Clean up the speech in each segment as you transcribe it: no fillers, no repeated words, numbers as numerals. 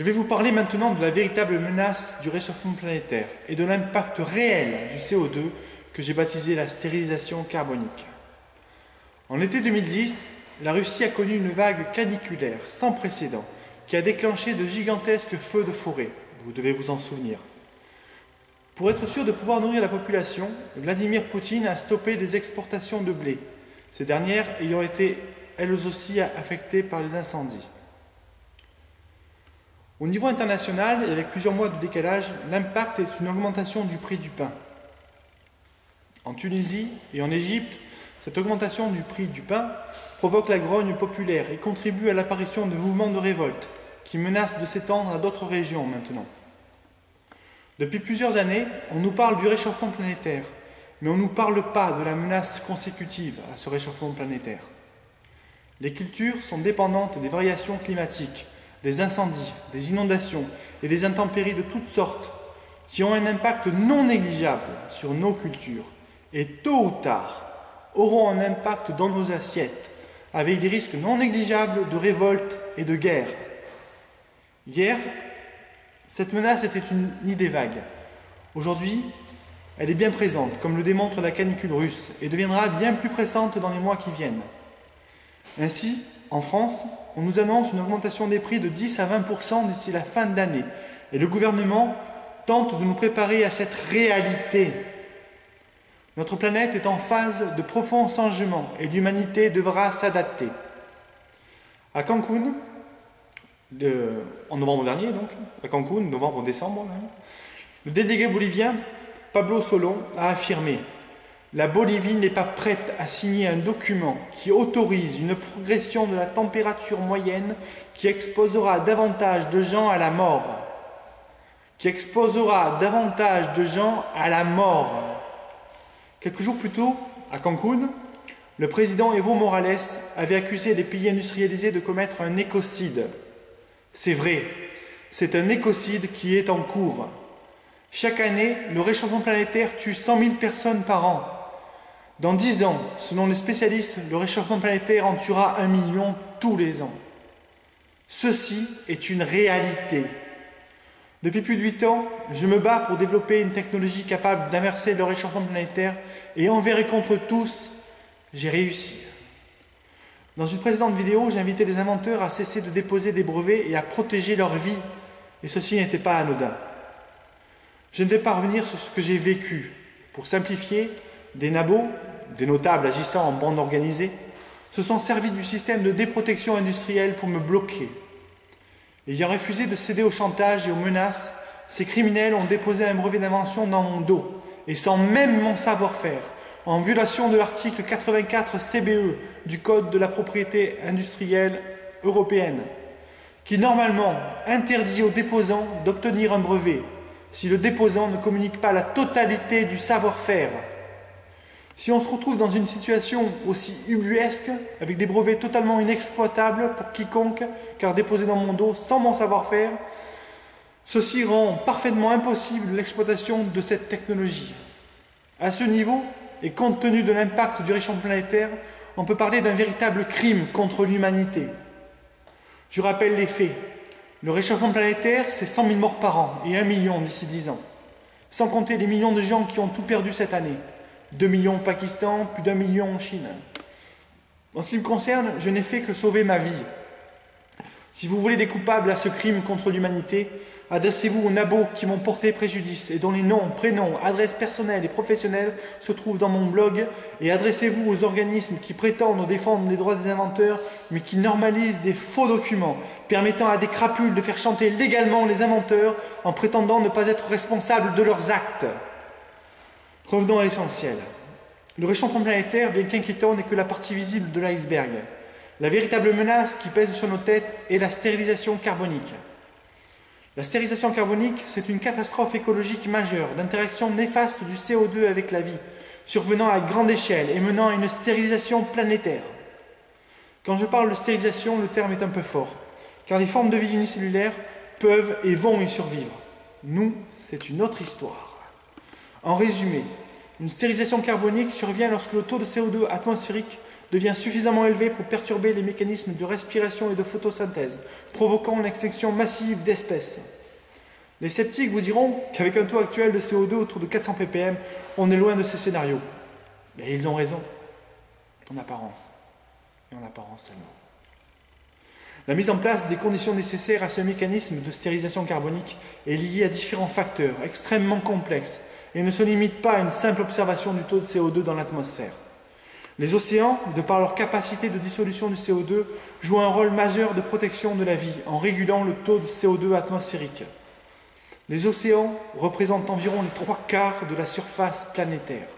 Je vais vous parler maintenant de la véritable menace du réchauffement planétaire et de l'impact réel du CO2 que j'ai baptisé la stérilisation carbonique. En été 2010, la Russie a connu une vague caniculaire sans précédent qui a déclenché de gigantesques feux de forêt, vous devez vous en souvenir. Pour être sûr de pouvoir nourrir la population, Vladimir Poutine a stoppé les exportations de blé, ces dernières ayant été elles aussi affectées par les incendies. Au niveau international, et avec plusieurs mois de décalage, l'impact est une augmentation du prix du pain. En Tunisie et en Égypte, cette augmentation du prix du pain provoque la grogne populaire et contribue à l'apparition de mouvements de révolte qui menacent de s'étendre à d'autres régions maintenant. Depuis plusieurs années, on nous parle du réchauffement planétaire, mais on ne nous parle pas de la menace consécutive à ce réchauffement planétaire. Les cultures sont dépendantes des variations climatiques, des incendies, des inondations et des intempéries de toutes sortes qui ont un impact non négligeable sur nos cultures et tôt ou tard auront un impact dans nos assiettes avec des risques non négligeables de révolte et de guerre. Hier, cette menace était une idée vague. Aujourd'hui, elle est bien présente, comme le démontre la canicule russe, et deviendra bien plus pressante dans les mois qui viennent. Ainsi, en France, on nous annonce une augmentation des prix de 10 à 20% d'ici la fin de l'année, et le gouvernement tente de nous préparer à cette réalité. Notre planète est en phase de profond changement et l'humanité devra s'adapter. À Cancun, en novembre dernier donc, à Cancun, novembre-décembre, le délégué bolivien Pablo Solon a affirmé: la Bolivie n'est pas prête à signer un document qui autorise une progression de la température moyenne qui exposera davantage de gens à la mort. Quelques jours plus tôt, à Cancun, le président Evo Morales avait accusé les pays industrialisés de commettre un écocide. C'est vrai, c'est un écocide qui est en cours. Chaque année, le réchauffement planétaire tue 100 000 personnes par an. Dans 10 ans, selon les spécialistes, le réchauffement planétaire en tuera 1 million tous les ans. Ceci est une réalité. Depuis plus de 8 ans, je me bats pour développer une technologie capable d'inverser le réchauffement planétaire et envers et contre tous, j'ai réussi. Dans une précédente vidéo, j'ai invité les inventeurs à cesser de déposer des brevets et à protéger leur vie, et ceci n'était pas anodin. Je ne vais pas revenir sur ce que j'ai vécu. Pour simplifier, des nabos, des notables agissant en bande organisée, se sont servis du système de déprotection industrielle pour me bloquer. Ayant refusé de céder au chantage et aux menaces, ces criminels ont déposé un brevet d'invention dans mon dos, et sans même mon savoir-faire, en violation de l'article 84 CBE du Code de la propriété industrielle européenne, qui normalement interdit aux déposants d'obtenir un brevet si le déposant ne communique pas la totalité du savoir-faire. Si on se retrouve dans une situation aussi ubuesque, avec des brevets totalement inexploitables pour quiconque, car déposés dans mon dos sans mon savoir-faire, ceci rend parfaitement impossible l'exploitation de cette technologie. À ce niveau, et compte tenu de l'impact du réchauffement planétaire, on peut parler d'un véritable crime contre l'humanité. Je rappelle les faits. Le réchauffement planétaire, c'est 100 000 morts par an et 1 million d'ici 10 ans. Sans compter les millions de gens qui ont tout perdu cette année. 2 millions au Pakistan, plus d'1 million en Chine. En ce qui me concerne, je n'ai fait que sauver ma vie. Si vous voulez des coupables à ce crime contre l'humanité, adressez-vous aux nabos qui m'ont porté préjudice et dont les noms, prénoms, adresses personnelles et professionnelles se trouvent dans mon blog, et adressez-vous aux organismes qui prétendent défendre les droits des inventeurs mais qui normalisent des faux documents permettant à des crapules de faire chanter légalement les inventeurs en prétendant ne pas être responsables de leurs actes. Revenons à l'essentiel. Le réchauffement planétaire, bien qu'inquiétant, n'est que la partie visible de l'iceberg. La véritable menace qui pèse sur nos têtes est la stérilisation carbonique. La stérilisation carbonique, c'est une catastrophe écologique majeure d'interaction néfaste du CO2 avec la vie, survenant à grande échelle et menant à une stérilisation planétaire. Quand je parle de stérilisation, le terme est un peu fort, car les formes de vie unicellulaires peuvent et vont y survivre. Nous, c'est une autre histoire. En résumé, une stérilisation carbonique survient lorsque le taux de CO2 atmosphérique devient suffisamment élevé pour perturber les mécanismes de respiration et de photosynthèse, provoquant l'extinction massive d'espèces. Les sceptiques vous diront qu'avec un taux actuel de CO2 autour de 400 ppm, on est loin de ces scénarios. Mais ils ont raison, en apparence, et en apparence seulement. La mise en place des conditions nécessaires à ce mécanisme de stérilisation carbonique est liée à différents facteurs extrêmement complexes et ne se limite pas à une simple observation du taux de CO2 dans l'atmosphère. Les océans, de par leur capacité de dissolution du CO2, jouent un rôle majeur de protection de la vie en régulant le taux de CO2 atmosphérique. Les océans représentent environ les 3/4 de la surface planétaire.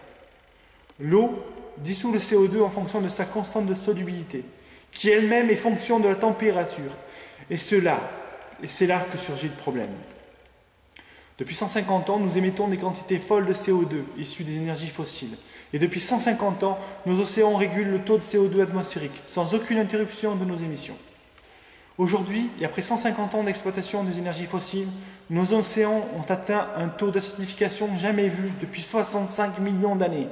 L'eau dissout le CO2 en fonction de sa constante de solubilité, qui elle-même est fonction de la température. Et c'est là que surgit le problème. Depuis 150 ans, nous émettons des quantités folles de CO2 issues des énergies fossiles. Et depuis 150 ans, nos océans régulent le taux de CO2 atmosphérique, sans aucune interruption de nos émissions. Aujourd'hui, et après 150 ans d'exploitation des énergies fossiles, nos océans ont atteint un taux d'acidification jamais vu depuis 65 millions d'années.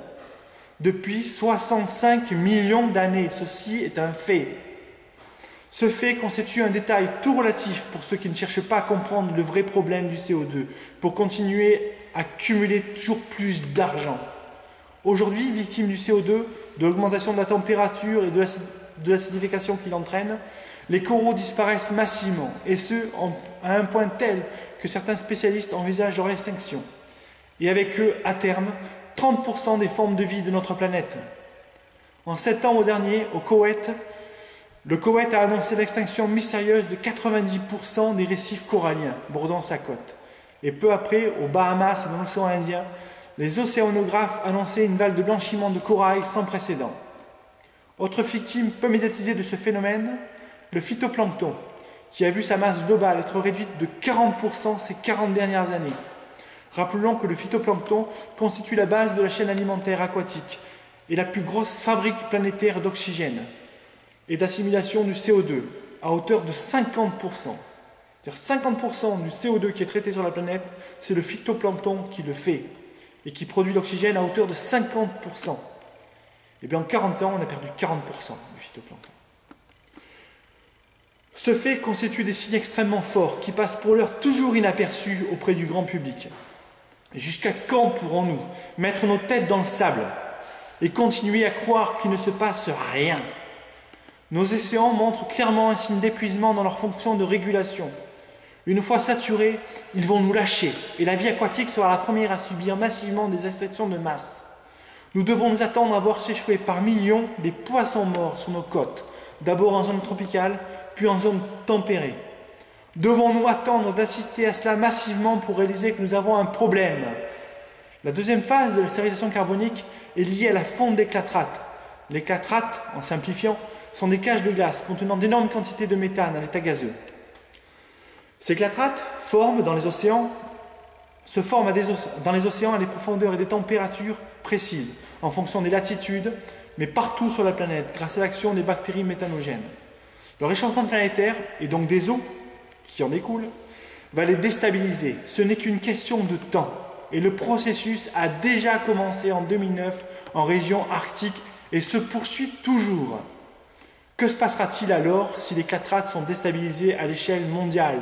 Depuis 65 millions d'années, ceci est un fait. Ce fait constitue un détail tout relatif pour ceux qui ne cherchent pas à comprendre le vrai problème du CO2, pour continuer à cumuler toujours plus d'argent. Aujourd'hui, victimes du CO2, de l'augmentation de la température et de l'acidification qu'il entraîne, les coraux disparaissent massivement, et ce, à un point tel que certains spécialistes envisagent leur extinction. Et avec eux, à terme, 30% des formes de vie de notre planète. En septembre dernier, au Koweït, le Koweït a annoncé l'extinction mystérieuse de 90% des récifs coralliens bordant sa côte. Et peu après, aux Bahamas et dans l'océan Indien, les océanographes annonçaient une vague de blanchiment de corail sans précédent. Autre victime peu médiatisée de ce phénomène, le phytoplancton, qui a vu sa masse globale être réduite de 40% ces 40 dernières années. Rappelons que le phytoplancton constitue la base de la chaîne alimentaire aquatique et la plus grosse fabrique planétaire d'oxygène et d'assimilation du CO2 à hauteur de 50%. C'est-à-dire 50% du CO2 qui est traité sur la planète, c'est le phytoplancton qui le fait et qui produit l'oxygène à hauteur de 50%. Et bien en 40 ans, on a perdu 40% du phytoplancton. Ce fait constitue des signes extrêmement forts qui passent pour l'heure toujours inaperçus auprès du grand public. Jusqu'à quand pourrons-nous mettre nos têtes dans le sable et continuer à croire qu'il ne se passe rien? Nos océans montrent clairement un signe d'épuisement dans leur fonction de régulation. Une fois saturés, ils vont nous lâcher et la vie aquatique sera la première à subir massivement des extinctions de masse. Nous devons nous attendre à voir s'échouer par millions des poissons morts sur nos côtes, d'abord en zone tropicale, puis en zone tempérée. Devons-nous attendre d'assister à cela massivement pour réaliser que nous avons un problème? La deuxième phase de la stérilisation carbonique est liée à la fonte des clatrates. Les clatrates, en simplifiant, sont des cages de glace contenant d'énormes quantités de méthane à l'état gazeux. Ces clatrates dans les océans se forment dans les océans à des profondeurs et des températures précises, en fonction des latitudes, mais partout sur la planète, grâce à l'action des bactéries méthanogènes. Le réchauffement planétaire, et donc des eaux qui en découlent, va les déstabiliser. Ce n'est qu'une question de temps. Et le processus a déjà commencé en 2009 en région arctique et se poursuit toujours. Que se passera-t-il alors si les clatrates sont déstabilisés à l'échelle mondiale?